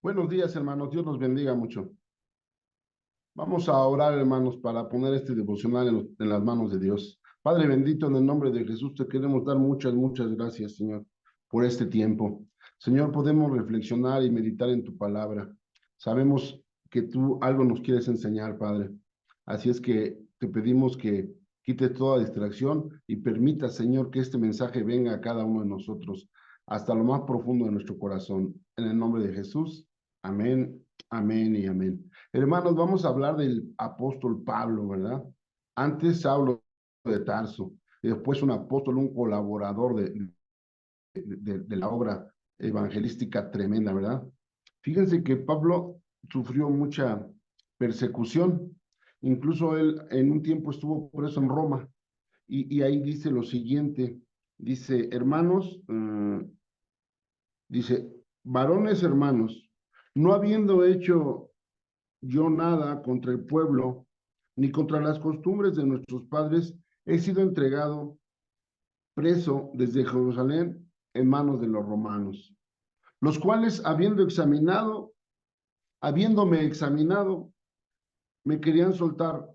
Buenos días, hermanos. Dios los bendiga mucho. Vamos a orar, hermanos, para poner este devocional en las manos de Dios. Padre bendito, en el nombre de Jesús, te queremos dar muchas gracias, Señor, por este tiempo. Señor, podemos reflexionar y meditar en tu palabra. Sabemos que tú algo nos quieres enseñar, Padre. Así es que te pedimos que quites toda distracción y permita, Señor, que este mensaje venga a cada uno de nosotros hasta lo más profundo de nuestro corazón. En el nombre de Jesús. Amén, amén y amén. Hermanos, vamos a hablar del apóstol Pablo, ¿verdad? Antes Saulo de Tarso, y después un apóstol, un colaborador de la obra evangelística tremenda, ¿verdad? Fíjense que Pablo sufrió mucha persecución, incluso él en un tiempo estuvo preso en Roma, y ahí dice lo siguiente, dice, hermanos, dice, varones hermanos, no habiendo hecho yo nada contra el pueblo, ni contra las costumbres de nuestros padres, he sido entregado preso desde Jerusalén en manos de los romanos, los cuales, habiéndome examinado, me querían soltar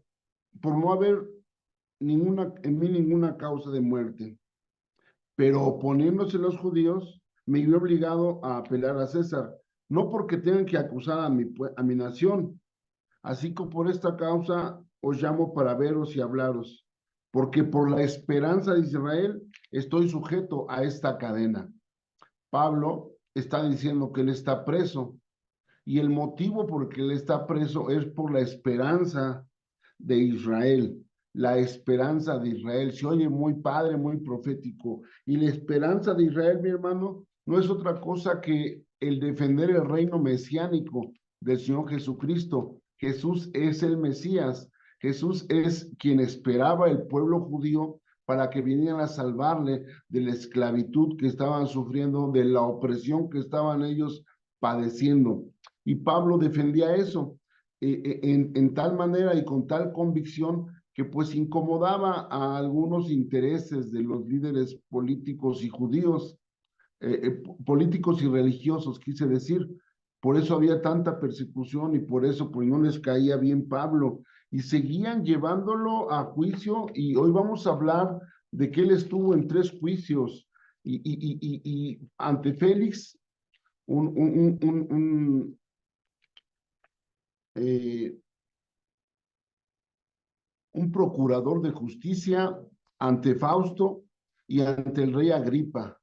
por no haber en mí ninguna causa de muerte. Pero oponiéndose los judíos, me vi obligado a apelar a César, no porque tengan que acusar a mi nación. Así que por esta causa os llamo para veros y hablaros, porque por la esperanza de Israel estoy sujeto a esta cadena. Pablo está diciendo que él está preso, y el motivo por que él está preso es por la esperanza de Israel. La esperanza de Israel se oye muy padre, muy profético. Y la esperanza de Israel, mi hermano, no es otra cosa que el defender el reino mesiánico del Señor Jesucristo. Jesús es el Mesías. Jesús es quien esperaba el pueblo judío para que vinieran a salvarle de la esclavitud que estaban sufriendo, de la opresión que estaban ellos padeciendo. Y Pablo defendía eso en tal manera y con tal convicción que pues incomodaba a algunos intereses de los líderes políticos y judíos, políticos y religiosos, quise decir. Por eso había tanta persecución y por eso pues no les caía bien Pablo y seguían llevándolo a juicio, y hoy vamos a hablar de que él estuvo en 3 juicios y ante Félix, un, un, un, un, eh, un procurador de justicia, ante Fausto y ante el rey Agripa.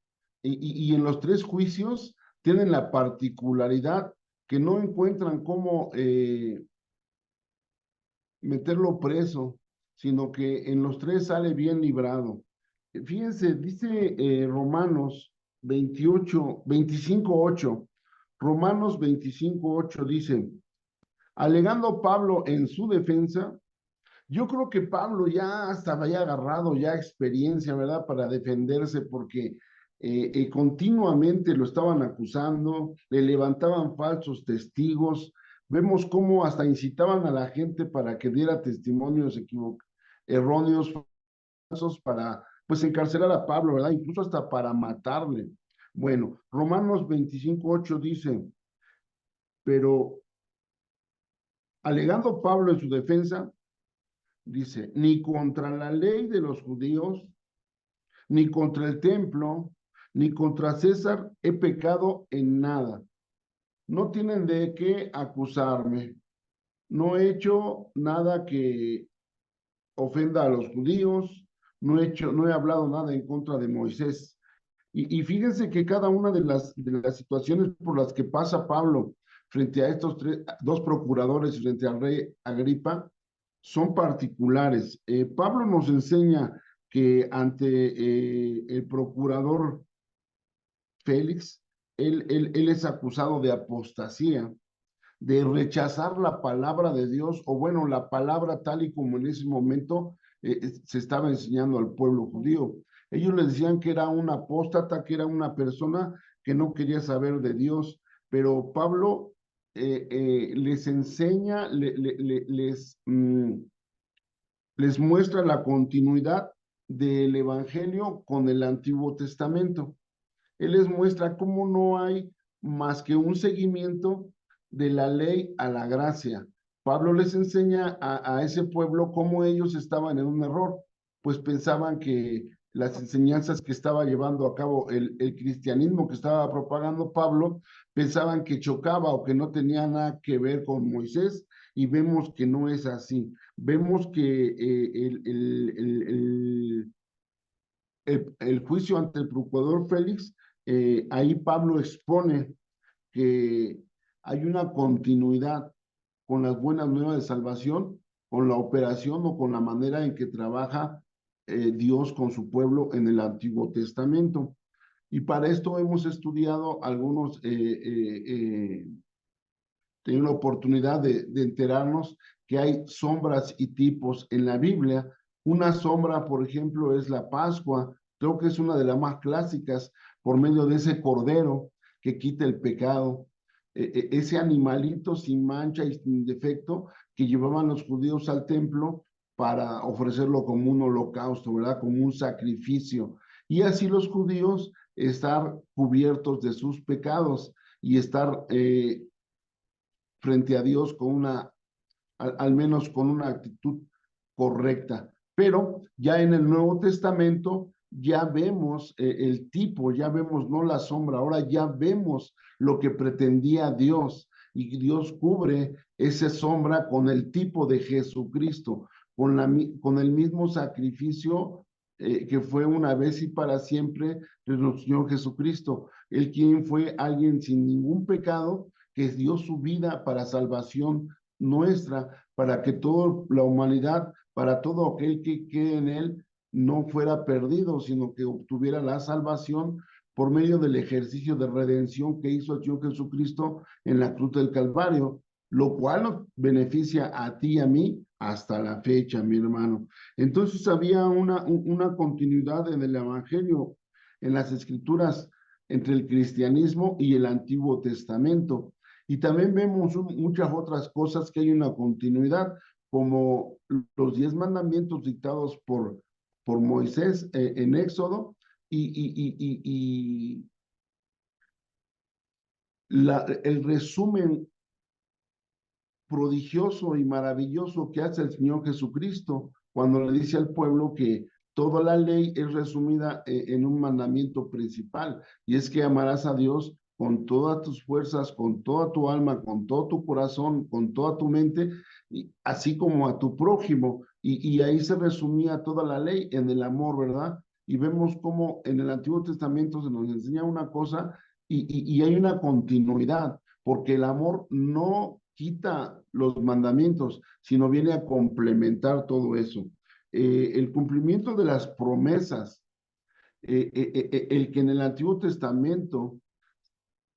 Y en los 3 juicios tienen la particularidad que no encuentran cómo meterlo preso, sino que en los 3 sale bien librado. Fíjense, dice Romanos 25:8. Romanos 25:8 dice, alegando Pablo en su defensa. Yo creo que Pablo ya hasta había agarrado ya experiencia, ¿verdad? Para defenderse, porque continuamente lo estaban acusando, le levantaban falsos testigos. Vemos cómo hasta incitaban a la gente para que diera testimonios erróneos, falsos, para pues encarcelar a Pablo, ¿verdad? Incluso hasta para matarle. Bueno, Romanos 25:8 dice, pero alegando Pablo en su defensa, dice, ni contra la ley de los judíos, ni contra el templo, ni contra César he pecado en nada. No tienen de qué acusarme. No he hecho nada que ofenda a los judíos, no he hablado nada en contra de Moisés. Y fíjense que cada una de las situaciones por las que pasa Pablo frente a estos 2 procuradores, frente al rey Agripa, son particulares. Pablo nos enseña que ante el procurador Félix, él es acusado de apostasía, de rechazar la palabra de Dios, o bueno, la palabra tal y como en ese momento se estaba enseñando al pueblo judío. Ellos les decían que era un apóstata, que era una persona que no quería saber de Dios, pero Pablo les enseña, les muestra la continuidad del Evangelio con el Antiguo Testamento. Él les muestra cómo no hay más que un seguimiento de la ley a la gracia. Pablo les enseña a ese pueblo cómo ellos estaban en un error, pues pensaban que las enseñanzas que estaba llevando a cabo el cristianismo que estaba propagando Pablo, pensaban que chocaba o que no tenía nada que ver con Moisés, y vemos que no es así. Vemos que el juicio ante el procurador Félix, ahí Pablo expone que hay una continuidad con las buenas nuevas de salvación, con la operación o con la manera en que trabaja Dios con su pueblo en el Antiguo Testamento. Y para esto hemos estudiado algunos, tenido la oportunidad de enterarnos que hay sombras y tipos en la Biblia. Una sombra, por ejemplo, es la Pascua. Creo que es una de las más clásicas, por medio de ese cordero que quita el pecado, ese animalito sin mancha y sin defecto que llevaban los judíos al templo para ofrecerlo como un holocausto, ¿verdad? Como un sacrificio. Y así los judíos estar cubiertos de sus pecados y estar frente a Dios con al menos con una actitud correcta. Pero ya en el Nuevo Testamento ya vemos el tipo, ya vemos no la sombra, ahora ya vemos lo que pretendía Dios, y Dios cubre esa sombra con el tipo de Jesucristo, con el mismo sacrificio que fue una vez y para siempre de nuestro Señor Jesucristo, el quien fue alguien sin ningún pecado, que dio su vida para salvación nuestra, para que toda la humanidad, para todo aquel que quede en él, no fuera perdido, sino que obtuviera la salvación por medio del ejercicio de redención que hizo el Señor Jesucristo en la cruz del Calvario, lo cual nos beneficia a ti y a mí hasta la fecha, mi hermano. Entonces había una continuidad en el Evangelio, en las Escrituras, entre el cristianismo y el Antiguo Testamento. Y también vemos muchas otras cosas que hay una continuidad, como los 10 mandamientos dictados por Moisés en Éxodo, y el resumen prodigioso y maravilloso que hace el Señor Jesucristo cuando le dice al pueblo que toda la ley es resumida en un mandamiento principal, y es que amarás a Dios con todas tus fuerzas, con toda tu alma, con todo tu corazón, con toda tu mente, así como a tu prójimo. Y ahí se resumía toda la ley en el amor, ¿verdad? Y vemos cómo en el Antiguo Testamento se nos enseña una cosa y hay una continuidad, porque el amor no quita los mandamientos, sino viene a complementar todo eso. El cumplimiento de las promesas, el que en el Antiguo Testamento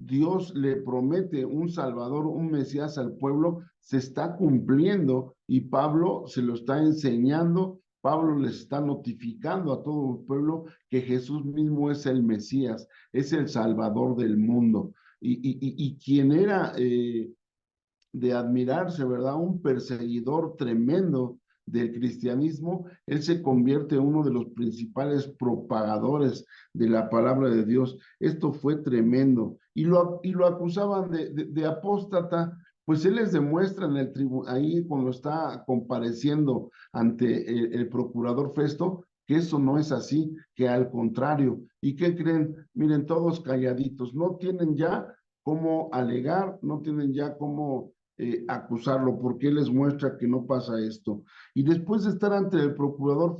Dios le promete un Salvador, un Mesías al pueblo, se está cumpliendo, y Pablo se lo está enseñando. Pablo les está notificando a todo el pueblo que Jesús mismo es el Mesías, es el Salvador del mundo. Y quien era de admirarse, ¿verdad? Un perseguidor tremendo del cristianismo, él se convierte en uno de los principales propagadores de la palabra de Dios. Esto fue tremendo. Y lo acusaban de apóstata, pues él les demuestra en el ahí cuando está compareciendo ante el procurador Festo, que eso no es así, que al contrario. ¿Y qué creen? Miren, todos calladitos, no tienen ya cómo alegar, no tienen ya cómo acusarlo, porque él les muestra que no pasa esto. Y después de estar ante el procurador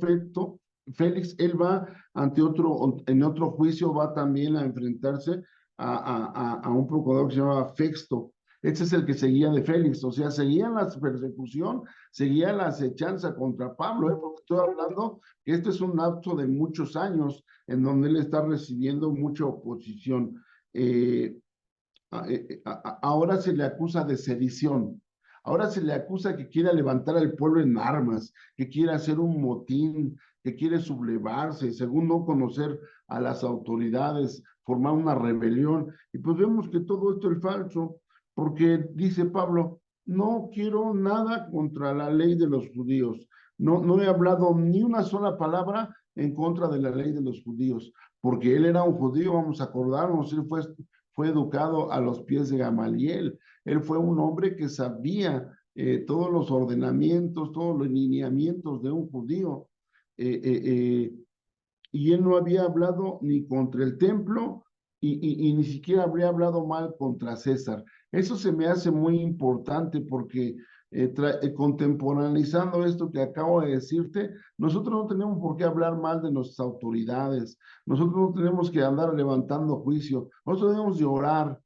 Félix, él va en otro juicio, va también a enfrentarse a un procurador que se llamaba Festo. Este es el que seguía de Félix, o sea, seguía la persecución, seguía la acechanza contra Pablo, porque estoy hablando que este es un lapso de muchos años en donde él está recibiendo mucha oposición. Eh, Ahora se le acusa de sedición, ahora se le acusa que quiere levantar al pueblo en armas, que quiere hacer un motín, que quiere sublevarse, según no conocer a las autoridades, formar una rebelión. Y pues vemos que todo esto es falso, porque dice Pablo, no quiero nada contra la ley de los judíos, no he hablado ni una sola palabra en contra de la ley de los judíos, porque él era un judío, vamos a acordarnos, él fue educado a los pies de Gamaliel. Él fue un hombre que sabía todos los ordenamientos, todos los lineamientos de un judío. Eh, eh, eh, y él no había hablado ni contra el templo y ni siquiera habría hablado mal contra César. Eso se me hace muy importante porque contemporaneizando esto que acabo de decirte, nosotros no tenemos por qué hablar mal de nuestras autoridades, nosotros no tenemos que andar levantando juicio, nosotros debemos de orar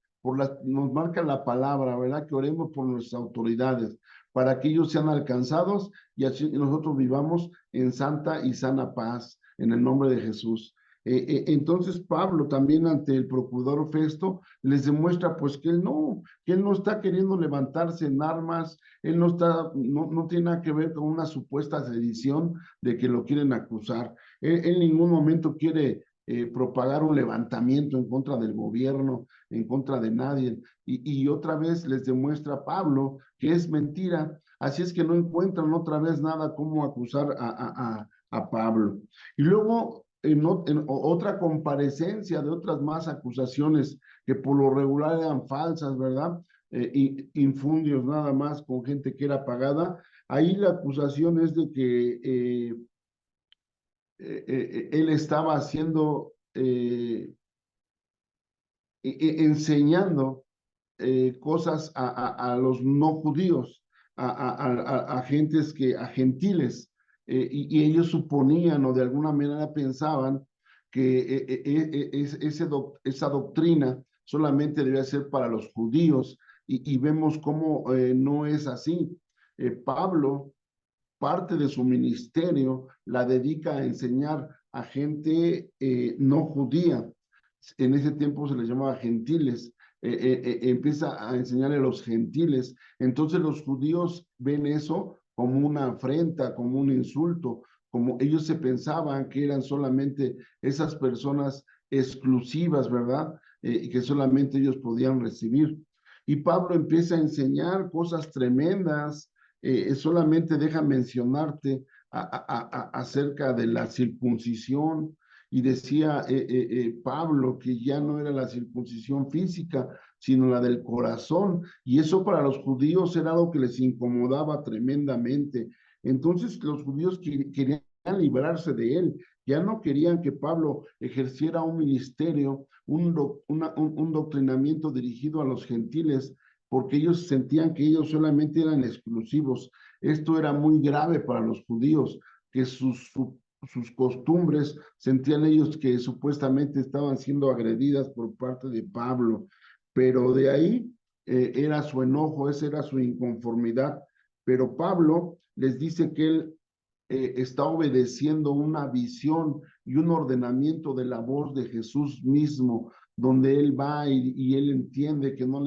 nos marca la palabra, ¿verdad? Que oremos por nuestras autoridades para que ellos sean alcanzados y así nosotros vivamos en santa y sana paz en el nombre de Jesús. Entonces Pablo también ante el procurador Festo les demuestra pues que él no está queriendo levantarse en armas, él no tiene nada que ver con una supuesta sedición de que lo quieren acusar. Él en ningún momento quiere propagar un levantamiento en contra del gobierno, en contra de nadie. Y otra vez les demuestra Pablo que es mentira, así es que no encuentran otra vez nada como acusar a Pablo. Y luego, en otra comparecencia de otras más acusaciones que por lo regular eran falsas, ¿verdad? Infundios nada más con gente que era pagada. Ahí la acusación es de que él estaba haciendo, enseñando cosas a los no judíos, a gentes a gentiles, y ellos suponían o de alguna manera pensaban que esa doctrina solamente debía ser para los judíos, y vemos cómo no es así. Pablo, parte de su ministerio, la dedica a enseñar a gente no judía. En ese tiempo se les llamaba gentiles. Empieza a enseñarle a los gentiles. Entonces los judíos ven eso como una afrenta, como un insulto, como ellos se pensaban que eran solamente esas personas exclusivas, ¿verdad? Que solamente ellos podían recibir. Y Pablo empieza a enseñar cosas tremendas. Solamente deja mencionarte acerca de la circuncisión, y decía Pablo que ya no era la circuncisión física, sino la del corazón, y eso para los judíos era algo que les incomodaba tremendamente. Entonces los judíos querían librarse de él, ya no querían que Pablo ejerciera un ministerio, un doctrinamiento dirigido a los gentiles, porque ellos sentían que ellos solamente eran exclusivos. Esto era muy grave para los judíos, que sus costumbres, sentían ellos que supuestamente estaban siendo agredidas por parte de Pablo, pero de ahí era su enojo, esa era su inconformidad. Pero Pablo les dice que él está obedeciendo una visión y un ordenamiento de la voz de Jesús mismo, donde él va y él entiende que no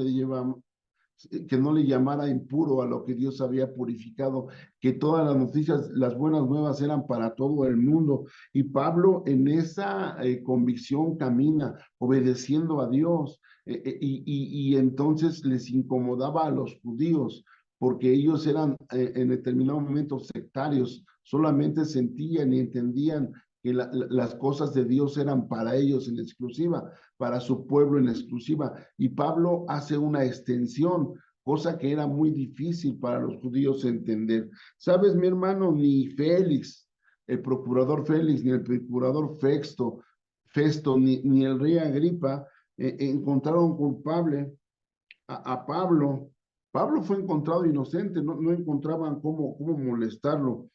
le llamara impuro a lo que Dios había purificado, que todas las noticias, las buenas nuevas eran para todo el mundo. Y Pablo en esa convicción camina, obedeciendo a Dios, y entonces les incomodaba a los judíos, porque ellos eran en determinado momento sectarios, solamente sentían y entendían que las cosas de Dios eran para ellos en exclusiva, para su pueblo en exclusiva. Y Pablo hace una extensión, cosa que era muy difícil para los judíos entender. Sabes, mi hermano, ni Félix, el procurador Félix, ni el procurador Festo, ni el rey Agripa encontraron culpable a Pablo. Pablo fue encontrado inocente, no encontraban cómo molestarlo,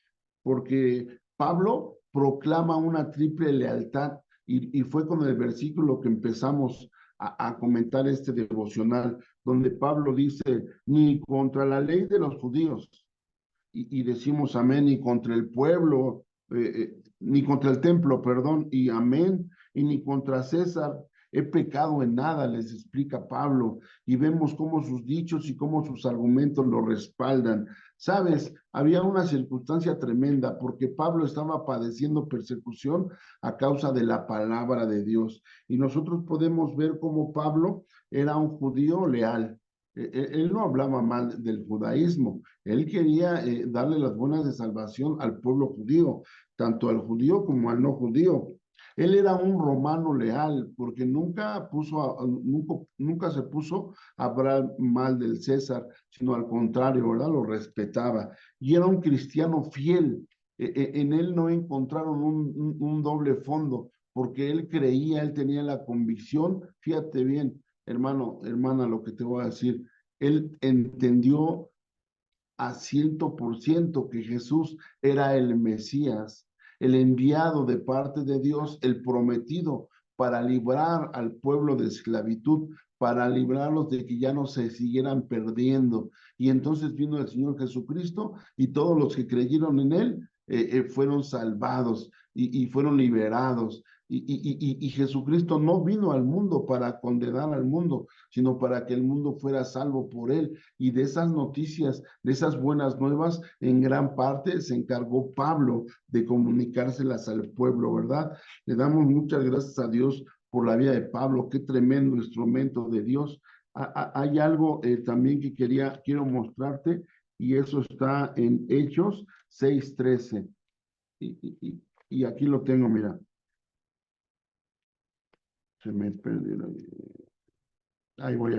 porque Pablo proclama una triple lealtad, y fue con el versículo que empezamos a comentar este devocional, donde Pablo dice, ni contra la ley de los judíos, y decimos amén, ni contra el pueblo, ni contra el templo, perdón, y amén, y ni contra César he pecado en nada, les explica Pablo, y vemos cómo sus dichos y cómo sus argumentos lo respaldan. Sabes, había una circunstancia tremenda porque Pablo estaba padeciendo persecución a causa de la palabra de Dios, y nosotros podemos ver cómo Pablo era un judío leal. Él no hablaba mal del judaísmo, él quería darle las buenas de salvación al pueblo judío, tanto al judío como al no judío. Él era un romano leal, porque nunca se puso a hablar mal del César, sino al contrario, ¿verdad? Lo respetaba. Y era un cristiano fiel. En él no encontraron un doble fondo, porque él creía, él tenía la convicción, fíjate bien, hermano, hermana, lo que te voy a decir, él entendió a 100% que Jesús era el Mesías, el enviado de parte de Dios, el prometido para librar al pueblo de esclavitud, para librarlos de que ya no se siguieran perdiendo. Y entonces vino el Señor Jesucristo y todos los que creyeron en él fueron salvados y fueron liberados. Y Jesucristo no vino al mundo para condenar al mundo, sino para que el mundo fuera salvo por él. Y de esas noticias, de esas buenas nuevas, en gran parte se encargó Pablo de comunicárselas al pueblo, ¿verdad? Le damos muchas gracias a Dios por la vida de Pablo, qué tremendo instrumento de Dios. Hay algo también que quiero mostrarte, y eso está en Hechos 6:13. Y aquí lo tengo, mira. Se me perdió. Ahí voy.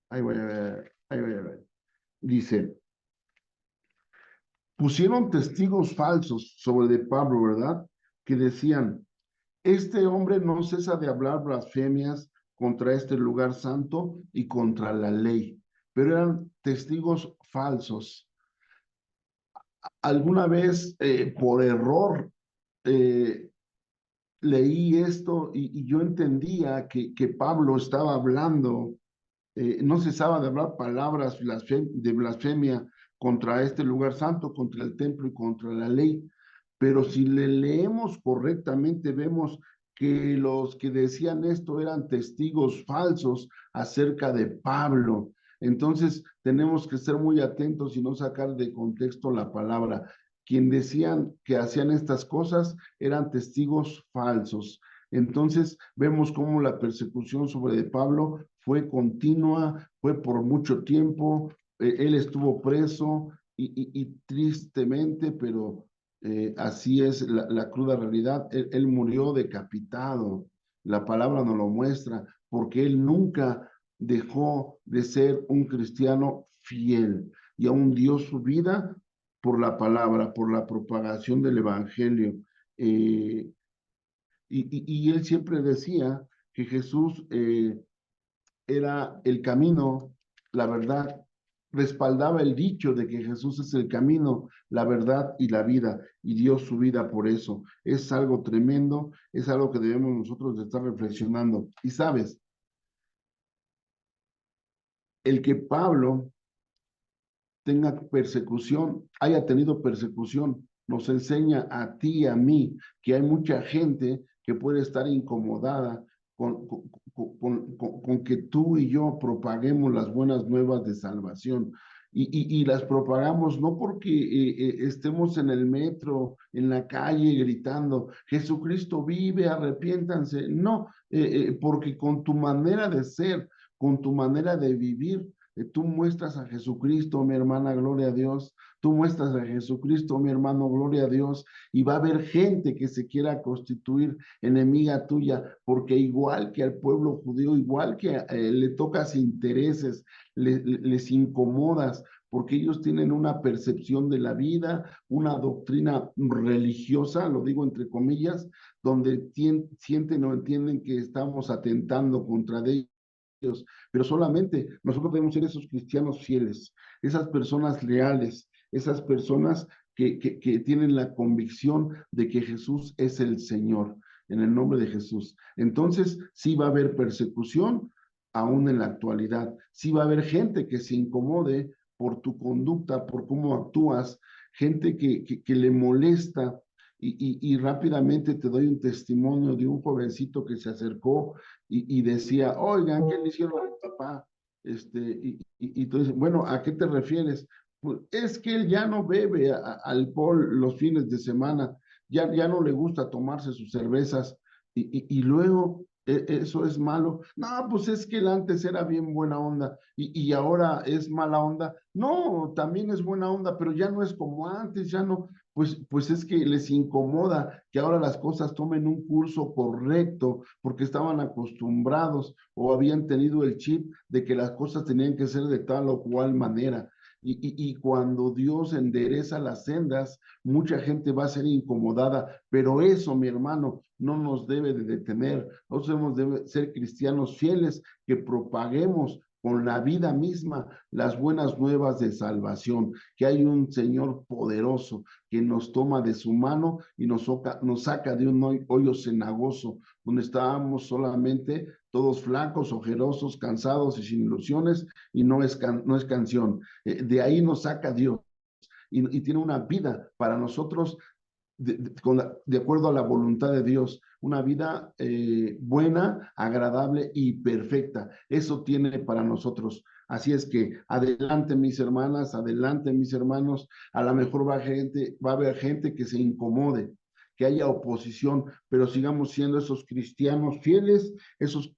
Ahí voy a ver. Ahí voy a ver. Dice, pusieron testigos falsos sobre de Pablo, ¿verdad? Que decían, este hombre no cesa de hablar blasfemias contra este lugar santo y contra la ley, pero eran testigos falsos. Alguna vez, por error, eh, leí esto y yo entendía que Pablo estaba hablando, no cesaba de hablar palabras de blasfemia contra este lugar santo, contra el templo y contra la ley. Pero si le leemos correctamente, vemos que los que decían esto eran testigos falsos acerca de Pablo. Entonces tenemos que ser muy atentos y no sacar de contexto la palabra. Quien decían que hacían estas cosas eran testigos falsos. Entonces vemos cómo la persecución sobre Pablo fue continua, fue por mucho tiempo, él estuvo preso y tristemente, pero así es la cruda realidad. Él murió decapitado. La palabra nos lo muestra, porque él nunca dejó de ser un cristiano fiel y aún dio su vida por la palabra, por la propagación del evangelio. Eh, y él siempre decía que Jesús era el camino, la verdad, respaldaba el dicho de que Jesús es el camino, la verdad y la vida, y dio su vida por eso. Es algo tremendo, es algo que debemos nosotros de estar reflexionando. Y sabes, el que Pablo tenga persecución, haya tenido persecución, nos enseña a ti y a mí que hay mucha gente que puede estar incomodada con que tú y yo propaguemos las buenas nuevas de salvación. Y las propagamos no porque estemos en el metro, en la calle gritando, Jesucristo vive, arrepiéntanse. No, porque con tu manera de ser, con tu manera de vivir, tú muestras a Jesucristo, mi hermana, gloria a Dios. Tú muestras a Jesucristo, mi hermano, gloria a Dios. Y va a haber gente que se quiera constituir enemiga tuya, porque igual que al pueblo judío, igual que le tocas intereses, les incomodas, porque ellos tienen una percepción de la vida, una doctrina religiosa, lo digo entre comillas, donde sienten o entienden que estamos atentando contra ellos, pero solamente nosotros debemos ser esos cristianos fieles, esas personas leales, esas personas que tienen la convicción de que Jesús es el Señor, en el nombre de Jesús. Entonces, sí va a haber persecución, aún en la actualidad. Sí va a haber gente que se incomode por tu conducta, por cómo actúas, gente que le molesta. Y rápidamente te doy un testimonio de un jovencito que se acercó y decía, oigan, ¿qué le hicieron a mi papá? Y tú dices, bueno, ¿a qué te refieres? Pues es que él ya no bebe alcohol los fines de semana, ya no le gusta tomarse sus cervezas y luego eso es malo. No, pues es que él antes era bien buena onda y ahora es mala onda. No, también es buena onda, pero ya no es como antes, ya no. pues es que les incomoda que ahora las cosas tomen un curso correcto porque estaban acostumbrados o habían tenido el chip de que las cosas tenían que ser de tal o cual manera. Y cuando Dios endereza las sendas, mucha gente va a ser incomodada, pero eso, mi hermano, no nos debe de detener. Nosotros hemos de ser cristianos fieles que propaguemos con la vida misma las buenas nuevas de salvación, que hay un Señor poderoso que nos toma de su mano y nos saca de un hoyo cenagoso, donde estábamos solamente todos flacos, ojerosos, cansados y sin ilusiones, y no es canción. De ahí nos saca Dios y tiene una vida para nosotros de acuerdo a la voluntad de Dios, una vida buena, agradable y perfecta. Eso tiene para nosotros. Así es que adelante mis hermanas, adelante mis hermanos, a lo mejor va a haber gente que se incomode, que haya oposición, pero sigamos siendo esos cristianos fieles, esos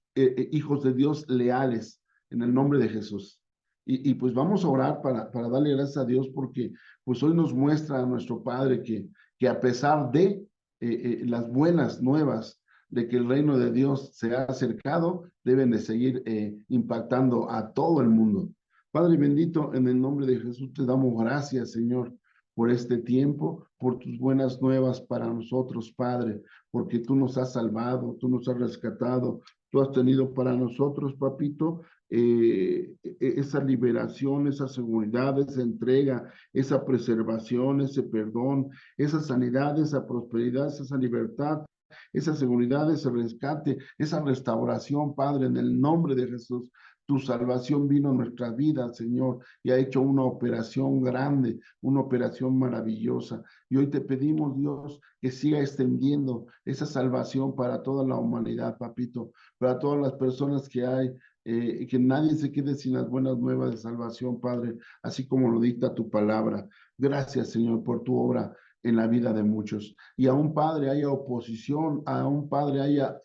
hijos de Dios leales, en el nombre de Jesús. Y pues vamos a orar para darle gracias a Dios porque pues hoy nos muestra a nuestro Padre que a pesar de las buenas nuevas de que el reino de Dios se ha acercado, deben de seguir impactando a todo el mundo. Padre bendito, en el nombre de Jesús te damos gracias, Señor, por este tiempo, por tus buenas nuevas para nosotros, Padre, porque tú nos has salvado, tú nos has rescatado, tú has tenido para nosotros, papito, esa liberación, esa seguridad, esa entrega, esa preservación, ese perdón, esa sanidad, esa prosperidad, esa libertad, esa seguridad, ese rescate, esa restauración, Padre, en el nombre de Jesús. Tu salvación vino a nuestra vida, Señor, y ha hecho una operación grande, una operación maravillosa. Y hoy te pedimos, Dios, que siga extendiendo esa salvación para toda la humanidad, papito, para todas las personas que hay, que nadie se quede sin las buenas nuevas de salvación, Padre, así como lo dicta tu palabra. Gracias, Señor, por tu obra en la vida de muchos. Y a un Padre haya oposición, a un Padre haya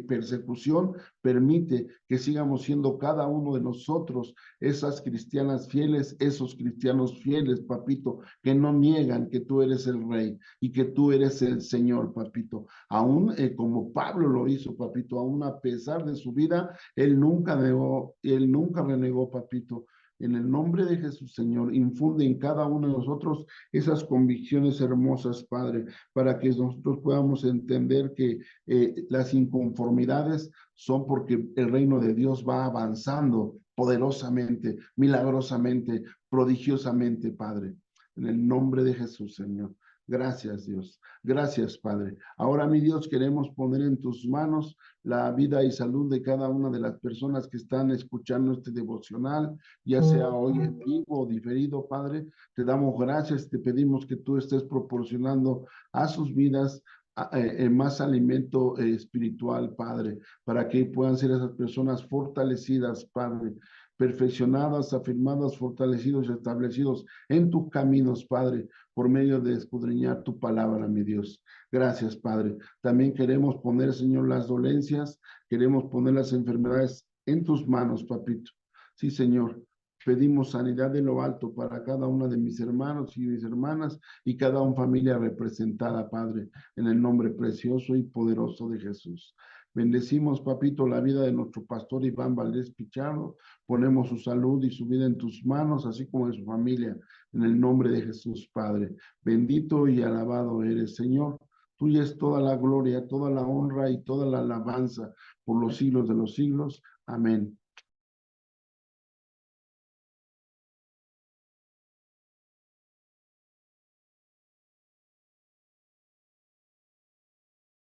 persecución, permite que sigamos siendo cada uno de nosotros esas cristianas fieles, esos cristianos fieles, papito, que no niegan que tú eres el Rey y que tú eres el Señor, papito. Aún como Pablo lo hizo, papito, aún a pesar de su vida, él nunca renegó, papito. En el nombre de Jesús, Señor, infunde en cada uno de nosotros esas convicciones hermosas, Padre, para que nosotros podamos entender que las inconformidades son porque el reino de Dios va avanzando poderosamente, milagrosamente, prodigiosamente, Padre. En el nombre de Jesús, Señor. Gracias, Dios. Gracias, Padre. Ahora, mi Dios, queremos poner en tus manos la vida y salud de cada una de las personas que están escuchando este devocional, ya sea hoy en vivo o diferido, Padre. Te damos gracias, te pedimos que tú estés proporcionando a sus vidas más alimento espiritual, Padre, para que puedan ser esas personas fortalecidas, Padre, perfeccionadas, afirmadas, fortalecidos y establecidos en tus caminos, Padre, por medio de escudriñar tu palabra, mi Dios. Gracias, Padre. También queremos poner, Señor, las dolencias, queremos poner las enfermedades en tus manos, papito. Sí, Señor. Pedimos sanidad de lo alto para cada una de mis hermanos y mis hermanas y cada una familia representada, Padre, en el nombre precioso y poderoso de Jesús. Bendecimos, papito, la vida de nuestro pastor Iván Valdés Pichardo. Ponemos su salud y su vida en tus manos, así como en su familia, en el nombre de Jesús, Padre. Bendito y alabado eres, Señor. Tuya es toda la gloria, toda la honra y toda la alabanza por los siglos de los siglos. Amén